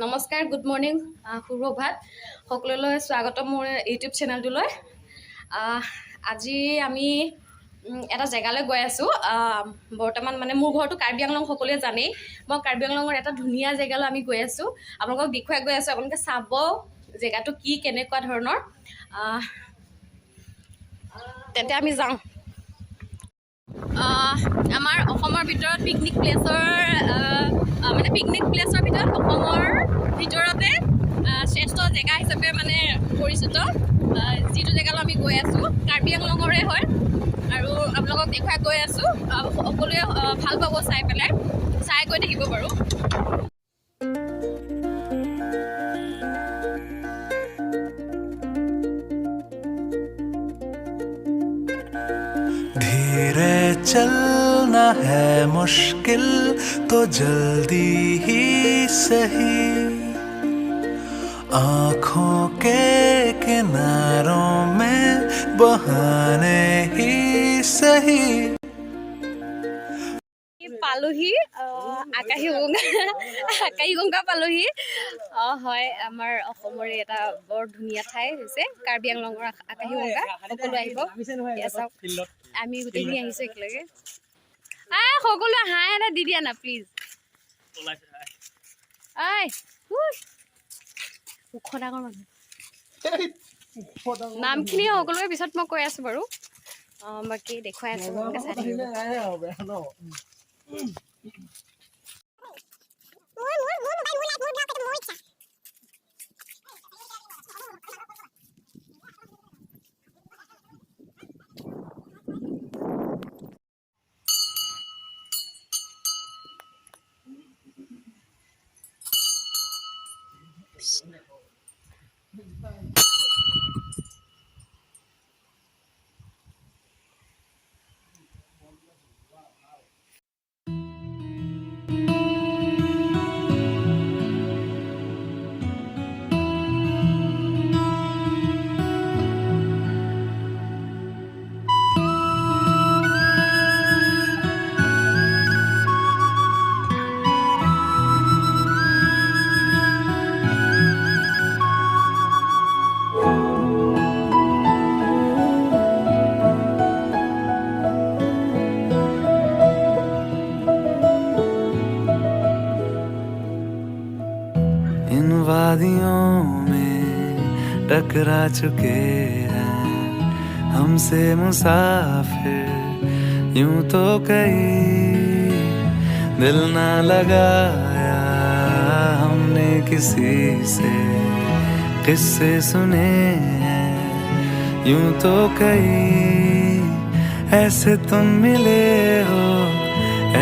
নমস্কাৰ, good morning, সুপ্ৰভাত সকলোলৈ স্বাগতম মোৰ ইউটিউব চেনেলটোলৈ। আজি আমি এটা জেগালৈ গৈ আছোঁ। বৰ্তমান মানে মোৰ ঘৰটো কাৰ্বি আংলং, সকলোৱে জানেই। মই কাৰ্বি আংলঙৰ এটা ধুনীয়া জেগালৈ আমি গৈ আছোঁ, আপোনালোকক দেখুৱাই গৈ আছোঁ। আপোনালোকে চাব জেগাটো কি কেনেকুৱা ধৰণৰ। তেন্তে আমি যাওঁ। আমাৰ অসমৰ ভিতৰত পিকনিক প্লেছৰ ভিতৰত অসমৰ ভিতৰতে শ্ৰেষ্ঠ জেগা হিচাপে মানে পৰিচিত যিটো জেগালৈ আমি গৈ আছোঁ, কাৰ্বি আংলঙৰে হয়। আৰু আপোনালোকক দেখুৱাই গৈ আছোঁ। সকলোৱে ভাল পাব চাই পেলাই, চাই গৈ থাকিব বাৰু। धीरे चलना है मुश्किल तो जल्दी ही सही, आँखों के किनारों में बहाने ही सही। পালোহি আকাশীগংগা পালোহি। হয়, আমাৰ অসমৰে এটা বৰ ধুনীয়া ঠাই হৈছে কাৰ্বি আংলঙৰ আকাশীগংগা। সকলো আহিব, চাওক আমি গোটেইখিনি আহিছোঁ একেলগে। সকলোৱে হাঁহ এটা দি দিয়া না প্লিজ। ওখ ডাঙৰ মানুহ নামখিনি সকলোৰে পিছত মই কৈ আছোঁ বাৰু। বাকী দেখুৱাই আছোঁ। इन वादियों में टकरा चुके हैं हमसे मुसाफिर, यूं तो कहीं दिल ना लगाया हमने किसी से, किस्से सुने हैं यूं तो कहीं। ऐसे तुम मिले हो,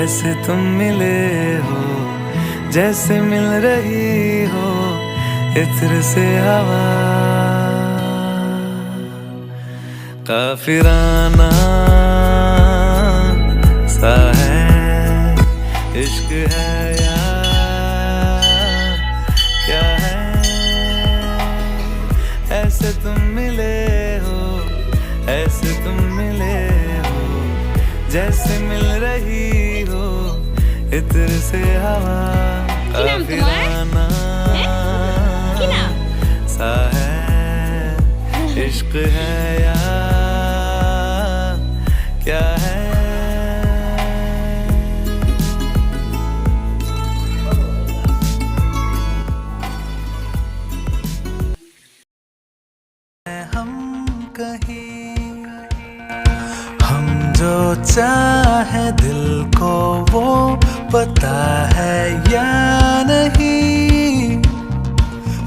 ऐसे तुम मिले हो, जैसे मिल रही हो इत्र से हवा। काफिराना सा है इश्क है या क्या है। ऐसे तुम मिले हो, ऐसे तुम मिले हो, जैसे मिल रही हो इत्र से हवा। काफिराना सा है इश्क है या क्या है। हम कहीं हम जो चाहे दिल को वो पता है या नहीं।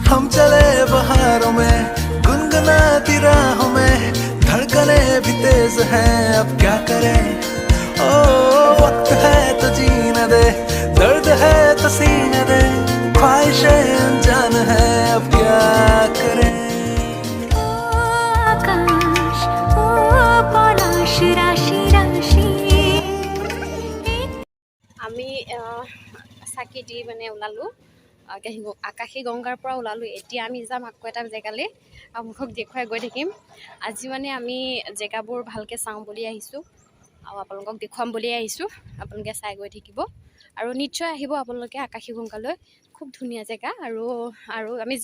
हम चले बहारों में गुनगुनाती राहों में, धड़कने भी तेज हैं अब क्या करें। ओ वक्त है तो जीने दे, दर्द है तो सीने दे, ख्वाहिशें अनजान है अब क्या करें। আমি চাকি দি মানে ওলালোঁ, আকাশীগংগাৰ পৰা ওলালোঁ। এতিয়া আমি যাম আকৌ এটা জেগালৈ, আপোনালোকক দেখুৱাই গৈ থাকিম। আজি মানে আমি জেগাবোৰ ভালকৈ চাওঁ বুলি আহিছোঁ আৰু আপোনালোকক দেখুৱাম বুলি আহিছোঁ। আপোনালোকে চাই গৈ থাকিব। আৰু নিশ্চয় আহিব আপোনালোকে আকাশীগংগালৈ। খুব ধুনীয়া জেগা আৰু আমি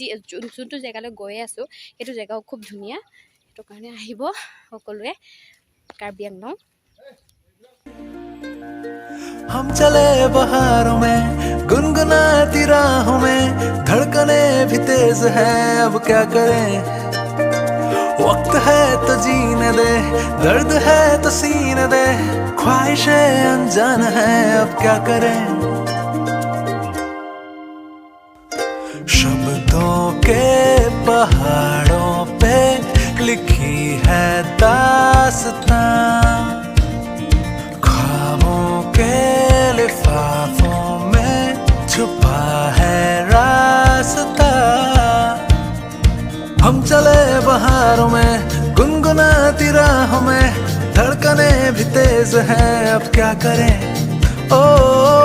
যোনটো জেগালৈ গৈ আছোঁ সেইটো জেগাও খুব ধুনীয়া, সেইটো কাৰণে আহিব সকলোৱে কাৰ্বি আংলং। हम चले बहारों में गुनगुनाती राहों में, धड़कने भी तेज है अब क्या करें, वक्त है तो जीने दे, दर्द है तो सीने दे, ख्वाहिशें अनजान है अब क्या करें। शब्दों के पहाड़ों पे लिखी है दास्तां, ख्वाबों के लिफाफों में छुपा है रास्ता। हम चले बहारों में गुनगुनाती राहों में, धड़कने भी तेज है अब क्या करें, ओ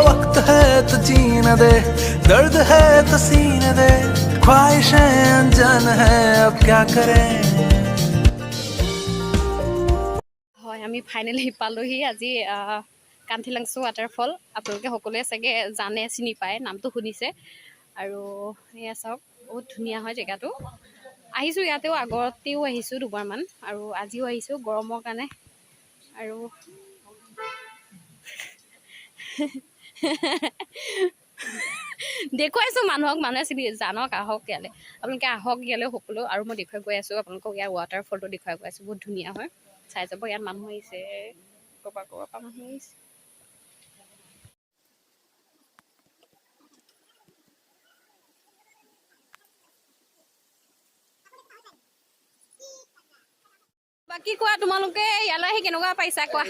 वक्त है तो जीने दे, दर्द है तो सीने दे, ख्वाहिशें अनजान है अब क्या करें। হয়, আমি ফাইনেলি পালোহি আজি কান্থিলাংছু ৱাটাৰফল। আপোনালোকে সকলোৱে চাগে জানে, চিনি পায়, নামটো শুনিছে। আৰু এয়া চাওক, বহুত ধুনীয়া হয় জেগাটো। আহিছোঁ ইয়াতেও, আগতেও আহিছোঁ দুবাৰমান, আৰু আজিও আহিছোঁ গৰমৰ কাৰণে। আৰু দেখুৱাইছোঁ মানুহক, মানুহে চিনি জানক, আহক ইয়ালৈ, আপোনালোকে আহক ইয়ালৈ সকলো। আৰু মই দেখুৱাই গৈ আছোঁ আপোনালোকক, ইয়াৰ ৱাটাৰফলটো দেখুৱাই গৈ আছোঁ, বহুত ধুনীয়া হয়, চাই যাব। ইয়াত মানুহ আহিছে, ক'ৰবাৰ পৰা মানুহ আহিছে। বাকী কোৱা, তোমালোকে ইয়ালৈ আহি কেনেকুৱা পাইছা কোৱা?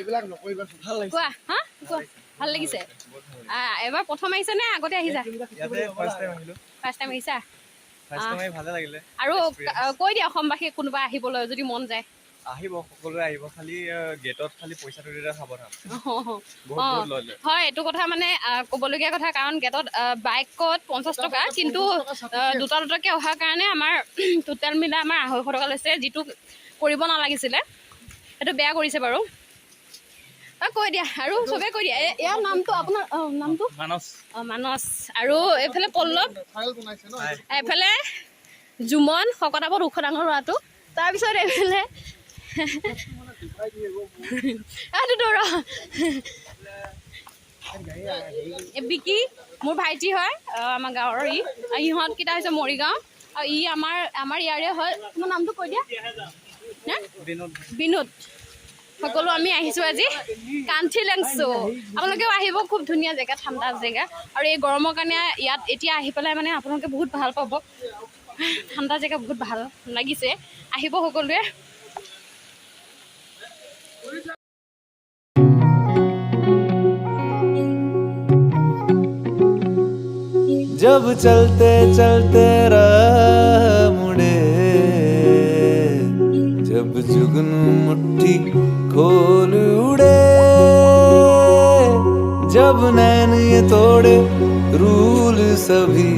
কোৱা, হা কোৱা, ভাল লাগিছে? এবাৰ প্ৰথম আহিছে নে আগতে আহিছা? ফাৰ্ষ্ট টাইম আহিছা? আৰু কৈ দিয়া অসমবাসী কোনোবা আহিবলৈ যদি মন যায়। আহিব, সকলোৱে আহিব, খালি গেটত খালি পইচাটো দিলে সাৱধান। হয়, এইটো কথা মানে ক'বলগীয়া কথা, কাৰণ গেটত বাইকত 50 টকা, কিন্তু দুটাকৈ অহাৰ কাৰণে আমাৰ টোটেল মিলাই আমাৰ 250 টকা লৈছে, যিটো কৰিব নালাগিছিলে, সেইটো বেয়া কৰিছে বাৰু। কৈ দিয়া, আৰু চবে কৈ দিয়া। ইয়াৰ নামটো, আপোনাৰ নামটো? মানস। আৰু এইফালে পল্লৱ, এইফালে জুমন, শকতাবত ওখ ডাঙৰ হোৱাটো। তাৰপিছত এইফালে বিকি, মোৰ ভাইটি হয়, আমাৰ গাঁৱৰ। ইহঁতকেইটা হৈছে মৰিগাঁও, আৰু আমাৰ ইয়াৰে হয়। তোমাৰ নামটো কৈ দিয়া। বিনোদ। সকলো আমি আহিছোঁ আজি কান্থিলাংছু। আপোনালোকেও আহিব, খুব ধুনীয়া জেগা, ঠাণ্ডা জেগা। আৰু এই গৰমৰ কাৰণে ইয়াত এতিয়া আহি পেলাই মানে আপোনালোকে বহুত ভাল পাব, ঠাণ্ডা জেগা, বহুত ভাল লাগিছে। আহিব সকলোৱে। जब चलते चलते राह मुड़े, जब जुगनू मुट्ठी खोल उड़े, जब नैन ये तोड़े रूल सभी,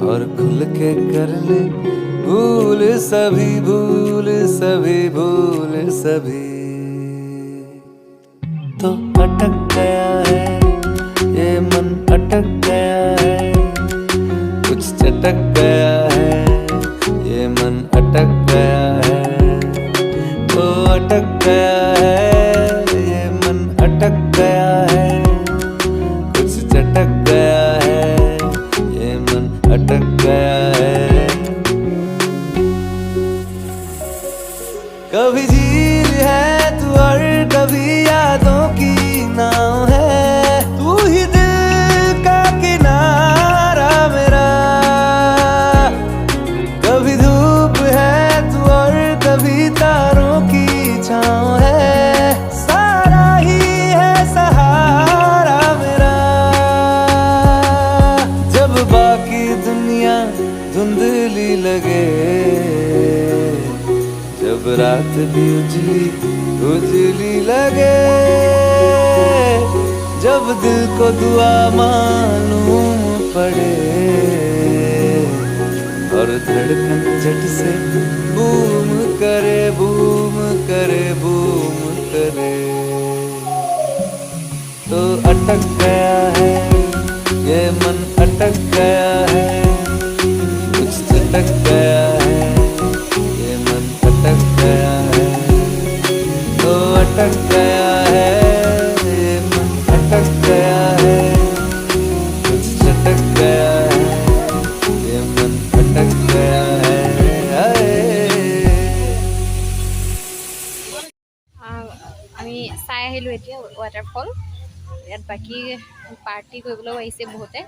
और खुल के कर ले भूल सभी, भूल सभी, भूल सभी। तो अटक गया है ये मन, अटक गया है, कुछ चटक गया है, ये मन अटक गया है, तो अटक गया है, ये मन अटक गया है, कुछ चटक गया है, ये मन अटक गया है। कभी झील है तू और कभी यादों की नाव है, तू ही दिल का किनारा मेरा। कभी धूप है तू और कभी तारों की छाँव है, सारा ही है सहारा मेरा। जब बाकी दुनिया धुंधली लगे, जब रात भी उजली उजली लगे, जब दिल को दुआ मालूम पड़े, और धड़कन झट से बूम करे, बूम करे, बूम करे, तो अटक गया है कुछ चटक गया है ये मन अटक गया है तो अटक गया है ये मन अटक गया है कुछ चटक गया है ये मन अटक गया है আমি চাই আহিলোঁ এতিয়া ৱাটাৰফল ইয়াত বাকী পাৰ্টি কৰিবলৈও আহিছে বহুতে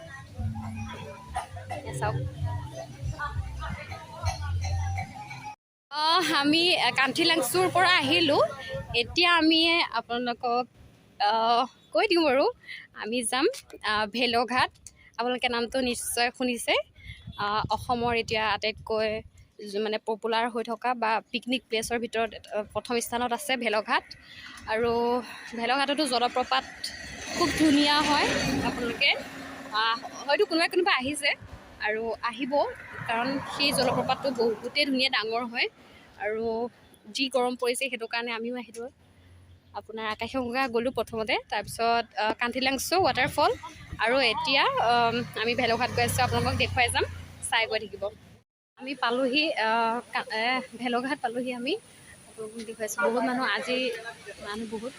চাওক আমি কান্থিলাংচুৰ পৰা আহিলোঁ এতিয়া আমি আপোনালোকক কৈ দিওঁ বাৰু আমি যাম ভেলোঘাট আপোনালোকে নামটো নিশ্চয় শুনিছে অসমৰ এতিয়া আটাইতকৈ মানে পপুলাৰ হৈ থকা বা পিকনিক প্লেচৰ ভিতৰত প্ৰথম স্থানত আছে ভেলোঘাট আৰু ভেলোঘাটতো জলপ্ৰপাত খুব ধুনীয়া হয় আপোনালোকে হয়তো কোনোবা আহিছে আৰু আহিব কাৰণ সেই জলপ্ৰপাতটো বহুতেই ধুনীয়া ডাঙৰ হয় আৰু যি গৰম পৰিছে সেইটো কাৰণে আমিও আহিলোঁ আপোনাৰ আকাশগংগা গ'লোঁ প্ৰথমতে তাৰপিছত কান্থিলাংচু ৱাটাৰফল আৰু এতিয়া আমি ভেলোঘাট গৈ আছোঁ আপোনালোকক দেখুৱাই যাম চাই গৈ থাকিব আমি পালোহি ভেলোঘাট পালোহি আমি আপোনালোকক দেখুৱাইছোঁ বহুত মানুহ আজি মানুহ বহুত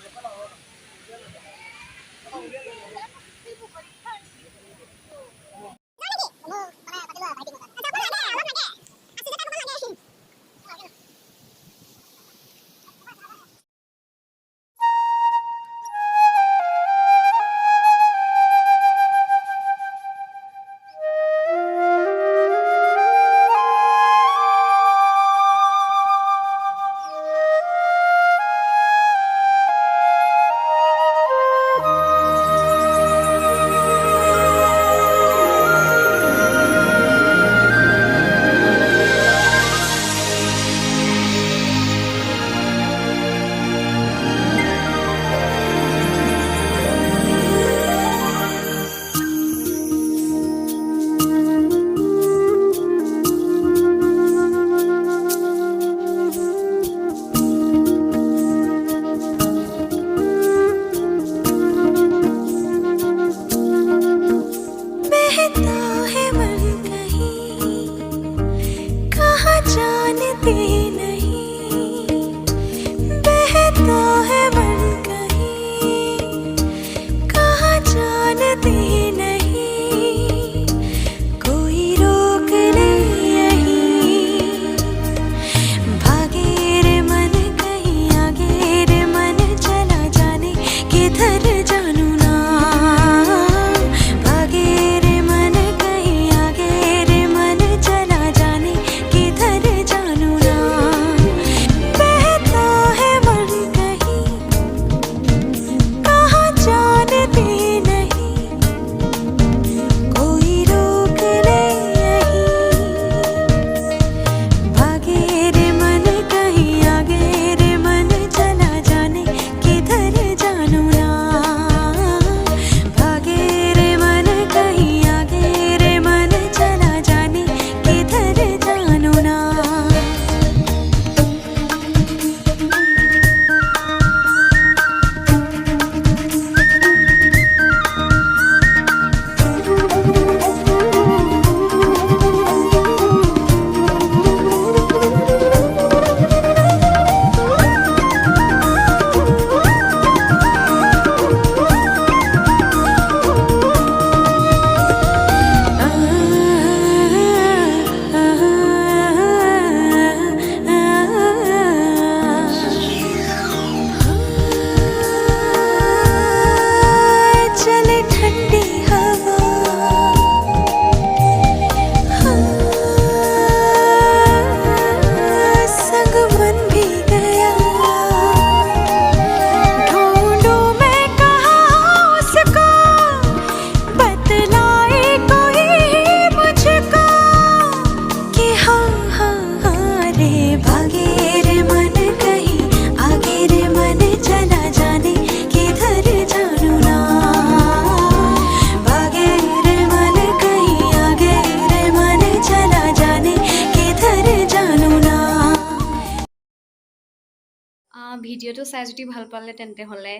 ভিডিঅ'টো চাই যদি ভাল পালে তেন্তে হ'লে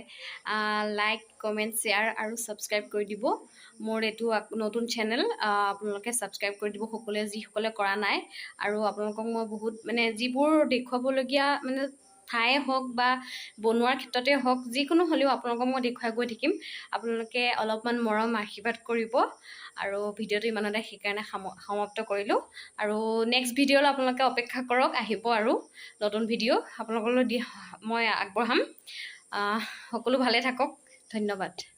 লাইক কমেণ্ট শ্বেয়াৰ আৰু ছাবস্ক্ৰাইব কৰি দিব মোৰ এইটো নতুন চেনেল আপোনালোকে ছাবস্ক্ৰাইব কৰি দিব সকলোৱে যিসকলে কৰা নাই আৰু আপোনালোকক মই বহুত মানে যিবোৰ দেখুৱাবলগীয়া মানে ঠাই হওক বা বনোৱাৰ ক্ষেত্ৰতে হওক যিকোনো হ'লেও আপোনালোকক মই দেখুৱাই গৈ থাকিম আপোনালোকে অলপমান মৰম আশীৰ্বাদ কৰিব আৰু ভিডিঅ'টো ইমানতে সেইকাৰণে সমাপ্ত কৰিলোঁ আৰু নেক্সট ভিডিঅ'লৈ আপোনালোকে অপেক্ষা কৰক আহিব আৰু নতুন ভিডিঅ' আপোনালোকলৈ মই আগবঢ়াম সকলো ভালে থাকক ধন্যবাদ